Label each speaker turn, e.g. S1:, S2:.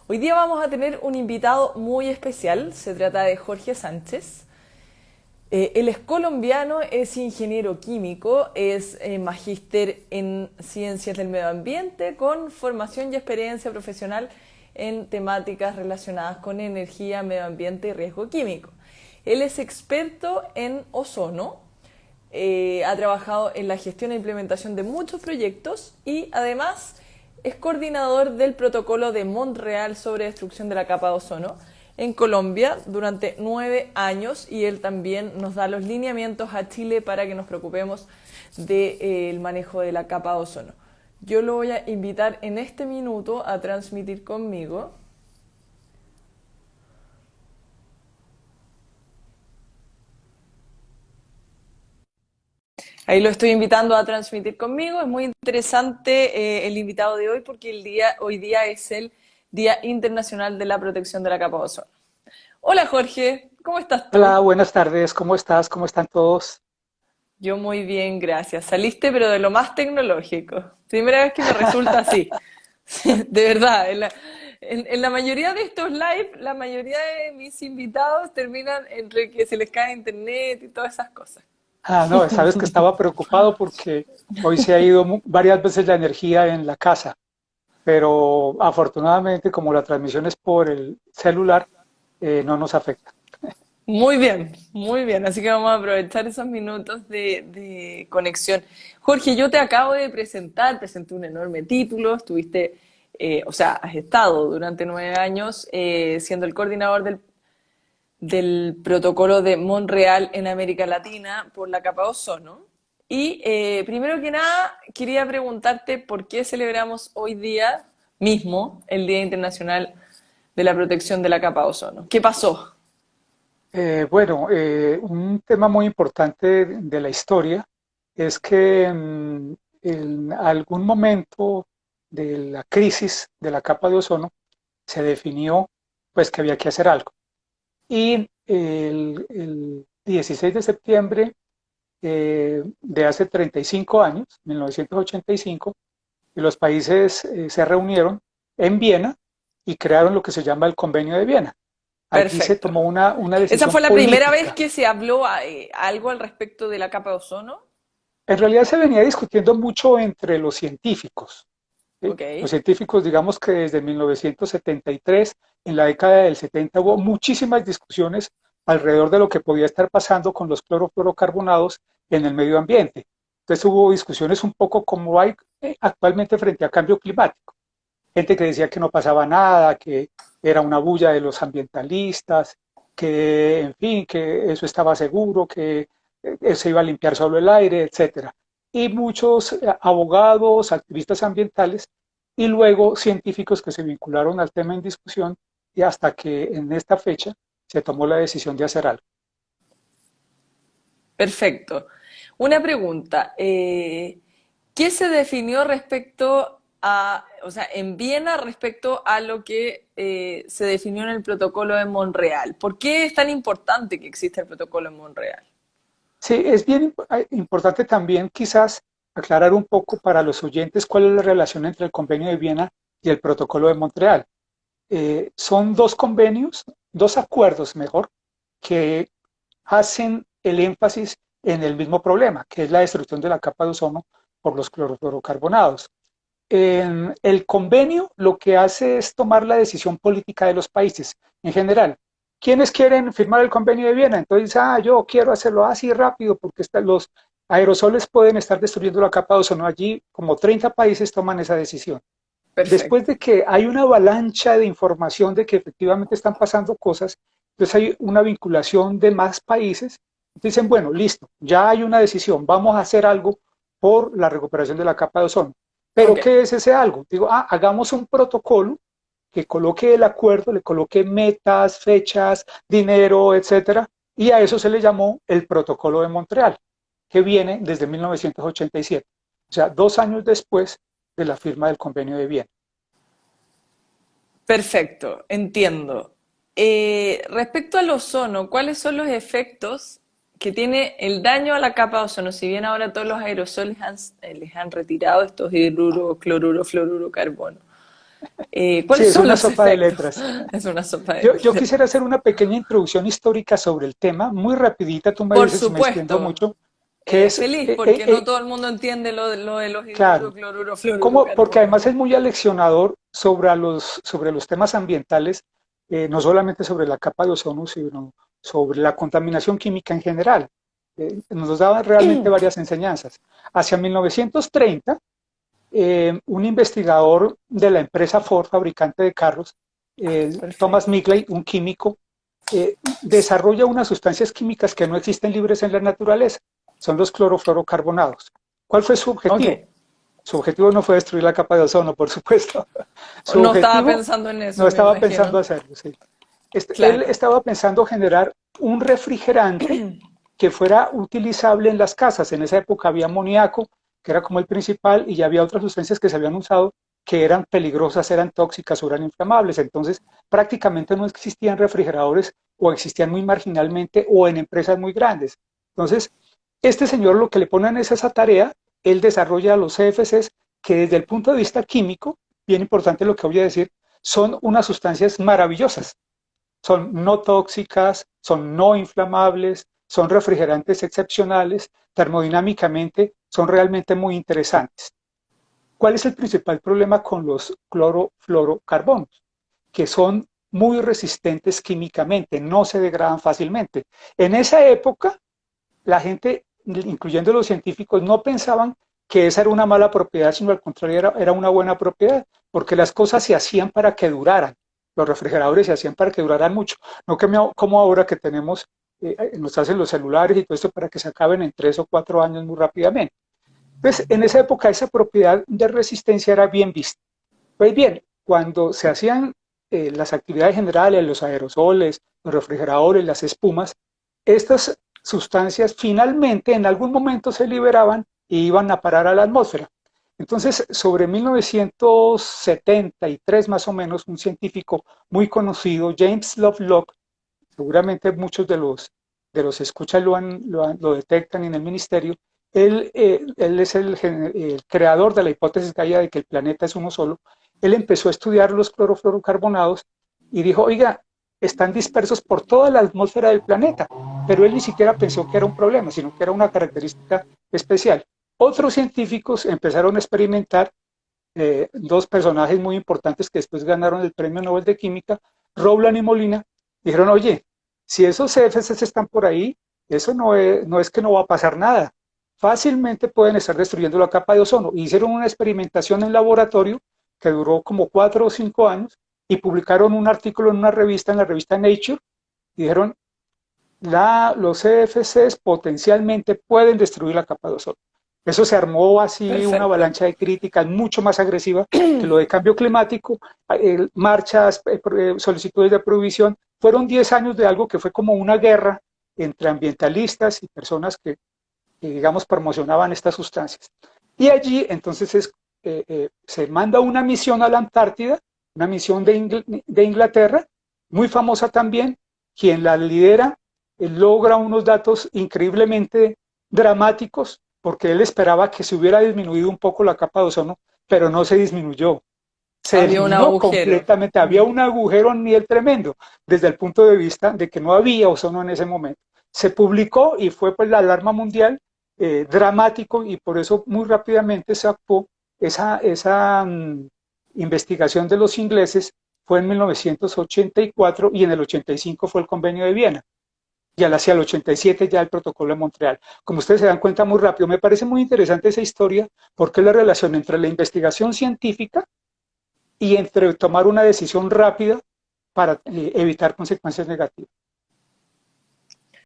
S1: Hoy día vamos a tener un invitado muy especial, se trata de Jorge Sánchez. Él es colombiano, es ingeniero químico, es magíster en ciencias del medio ambiente con formación y experiencia profesional en temáticas relacionadas con energía, medio ambiente y riesgo químico. Él es experto en ozono, ha trabajado en la gestión e implementación de muchos proyectos y además es coordinador del protocolo de Montreal sobre destrucción de la capa de ozono en Colombia durante 9 años y él también nos da los lineamientos a Chile para que nos preocupemos del manejo de la capa de ozono. Yo lo voy a invitar en este minuto a transmitir conmigo. Ahí lo estoy invitando a transmitir conmigo. Es muy interesante el invitado de hoy porque hoy día es el Día Internacional de la Protección de la Capa de Ozono. Hola Jorge, ¿cómo estás
S2: Hola,
S1: tú?
S2: buenas tardes, ¿cómo estás? ¿Cómo están todos?
S1: Yo muy bien, gracias. Saliste pero de lo más tecnológico. Primera vez que me resulta así. De verdad, en la mayoría de estos live, la mayoría de mis invitados terminan entre que se les cae internet y todas esas cosas.
S2: No, sabes que estaba preocupado porque hoy se ha ido varias veces la energía en la casa, pero afortunadamente como la transmisión es por el celular, no nos afecta.
S1: Muy bien. Así que vamos a aprovechar esos minutos de conexión. Jorge, yo te acabo de presentar, presenté un enorme título, estuviste, o sea, has estado durante 9 años siendo el coordinador del protocolo de Montreal en América Latina por la capa de ozono. Y primero que nada, quería preguntarte por qué celebramos hoy día mismo el Día Internacional de la Protección de la capa de ozono. ¿Qué pasó?
S2: Un tema muy importante de la historia es que en algún momento de la crisis de la capa de ozono se definió pues que había que hacer algo. Y el 16 de septiembre de hace 35 años, 1985, y los países se reunieron en Viena y crearon lo que se llama el Convenio de Viena. Allí se
S1: Perfecto.
S2: tomó una
S1: ¿Esa
S2: decisión
S1: fue la primera vez
S2: política.
S1: que se habló algo al respecto de la capa de ozono?
S2: En realidad se venía discutiendo mucho entre los científicos. ¿Sí?
S1: Ok,
S2: Los científicos, digamos que desde 1973, en la década del 70, hubo muchísimas discusiones alrededor de lo que podía estar pasando con los clorofluorocarbonados en el medio ambiente. Entonces hubo discusiones un poco como hay actualmente frente al cambio climático. Gente que decía que no pasaba nada, que era una bulla de los ambientalistas, que en fin, que eso estaba seguro, que se iba a limpiar solo el aire, etcétera. Y muchos abogados, activistas ambientales y luego científicos que se vincularon al tema en discusión y hasta que en esta fecha se tomó la decisión de hacer algo.
S1: perfecto. Una pregunta. ¿Qué se definió respecto a, o sea, en Viena respecto a lo que se definió en el protocolo de Montreal? ¿Por qué es tan importante que exista el protocolo en Montreal?
S2: Sí, es bien importante también quizás aclarar un poco para los oyentes cuál es la relación entre el Convenio de Viena y el Protocolo de Montreal. Son dos convenios, dos acuerdos mejor, que hacen el énfasis en el mismo problema, que es la destrucción de la capa de ozono por los clorofluorocarbonados. El convenio lo que hace es tomar la decisión política de los países en general. ¿Quiénes quieren firmar el convenio de Viena? Entonces, yo quiero hacerlo así rápido porque los aerosoles pueden estar destruyendo la capa de ozono. Allí como 30 países toman esa decisión. Después
S1: Perfecto.
S2: de que hay una avalancha de información de que efectivamente están pasando cosas, entonces hay una vinculación de más países. Dicen, bueno, listo, ya hay una decisión, vamos a hacer algo por la recuperación de la capa de ozono.
S1: Ok.
S2: Pero ¿qué es ese algo? Digo, hagamos un protocolo que coloque el acuerdo, le coloque metas, fechas, dinero, etcétera, y a eso se le llamó el Protocolo de Montreal, que viene desde 1987, o sea, 2 años después de la firma del Convenio de Viena.
S1: Perfecto, entiendo. Respecto al ozono, ¿cuáles son los efectos que tiene el daño a la capa de ozono? Si bien ahora todos los aerosoles les han retirado estos hidruro, cloruro, fluoruro, carbono.
S2: Sí,
S1: ¿Cuáles
S2: es
S1: son
S2: una
S1: los
S2: sopa de
S1: efectos?
S2: letras.
S1: Es una sopa de
S2: Yo
S1: letras.
S2: quisiera hacer una pequeña introducción histórica sobre el tema, muy rapidita, tú me
S1: Por
S2: dices si me extiendo
S1: supuesto.
S2: mucho, que es,
S1: Feliz, porque no todo el mundo entiende lo de los
S2: claro,
S1: hidrocloruros,
S2: porque
S1: fluoruro.
S2: además es muy aleccionador sobre los temas ambientales, no solamente sobre la capa de ozono, sino sobre la contaminación química en general. Nos daban realmente varias enseñanzas. Hacia 1930, un investigador de la empresa Ford, fabricante de carros, Thomas
S1: Perfecto.
S2: Mickley, un químico, desarrolla unas sustancias químicas que no existen libres en la naturaleza. Son los clorofluorocarbonados. ¿Cuál fue su
S1: Ok.
S2: objetivo? Su objetivo no fue destruir la capa de ozono, por supuesto. Su
S1: No estaba
S2: objetivo
S1: pensando en
S2: no
S1: eso, me
S2: estaba pensando
S1: imagino.
S2: hacerlo. Sí. Él
S1: Claro.
S2: estaba pensando generar un refrigerante que fuera utilizable en las casas. En esa época había amoníaco, que era como el principal, y ya había otras sustancias que se habían usado que eran peligrosas, eran tóxicas o eran inflamables. Entonces, prácticamente no existían refrigeradores o existían muy marginalmente o en empresas muy grandes. Entonces, este señor lo que le ponen es esa tarea, él desarrolla los CFCs que desde el punto de vista químico, bien importante lo que voy a decir, son unas sustancias maravillosas. Son no tóxicas, son no inflamables, son refrigerantes excepcionales, termodinámicamente son realmente muy interesantes. ¿Cuál es el principal problema con los clorofluorocarbonos? Que son muy resistentes químicamente, no se degradan fácilmente. En esa época, la gente, incluyendo los científicos, no pensaban que esa era una mala propiedad, sino al contrario, era una buena propiedad, porque las cosas se hacían para que duraran. Los refrigeradores se hacían para que duraran mucho, no que como ahora que tenemos, nos hacen los celulares y todo esto para que se acaben en 3 o 4 años muy rápidamente. Entonces, en esa época esa propiedad de resistencia era bien vista. Pues bien, cuando se hacían las actividades generales, los aerosoles, los refrigeradores, las espumas, estas sustancias finalmente en algún momento se liberaban y iban a parar a la atmósfera. Entonces, sobre 1973 más o menos, un científico muy conocido, James Lovelock, seguramente muchos de los escuchas lo detectan en el ministerio, él es el creador de la hipótesis Gaia de que el planeta es uno solo. Él empezó a estudiar los clorofluorocarbonados y dijo, oiga, están dispersos por toda la atmósfera del planeta, pero él ni siquiera pensó que era un problema, sino que era una característica especial. Otros científicos empezaron a experimentar, dos personajes muy importantes que después ganaron el Premio Nobel de Química, Rowland y Molina, dijeron, oye, si esos CFCs están por ahí, eso no es que no va a pasar nada. Fácilmente pueden estar destruyendo la capa de ozono. Hicieron una experimentación en laboratorio que duró como 4 o 5 años y publicaron un artículo en la revista Nature, y dijeron, los CFCs potencialmente pueden destruir la capa de ozono. Eso se armó así una
S1: Perfecto.
S2: avalancha de críticas mucho más agresiva que lo de cambio climático, marchas, solicitudes de prohibición. Fueron 10 años de algo que fue como una guerra entre ambientalistas y personas que digamos, promocionaban estas sustancias. Y allí entonces se manda una misión a la Antártida, una misión de Inglaterra, muy famosa también, quien la lidera, logra unos datos increíblemente dramáticos, porque él esperaba que se hubiera disminuido un poco la capa de ozono, pero no se disminuyó, se
S1: Había un
S2: eliminó
S1: agujero.
S2: completamente. Había un agujero ni el tremendo, desde el punto de vista de que no había ozono en ese momento. Se publicó y fue pues la alarma mundial, dramático, y por eso muy rápidamente se actuó esa investigación de los ingleses. Fue en 1984 y en el 85 fue el convenio de Viena y hacia el 87 ya el protocolo de Montreal. Como ustedes se dan cuenta muy rápido, me parece muy interesante esa historia porque es la relación entre la investigación científica y entre tomar una decisión rápida para evitar consecuencias negativas.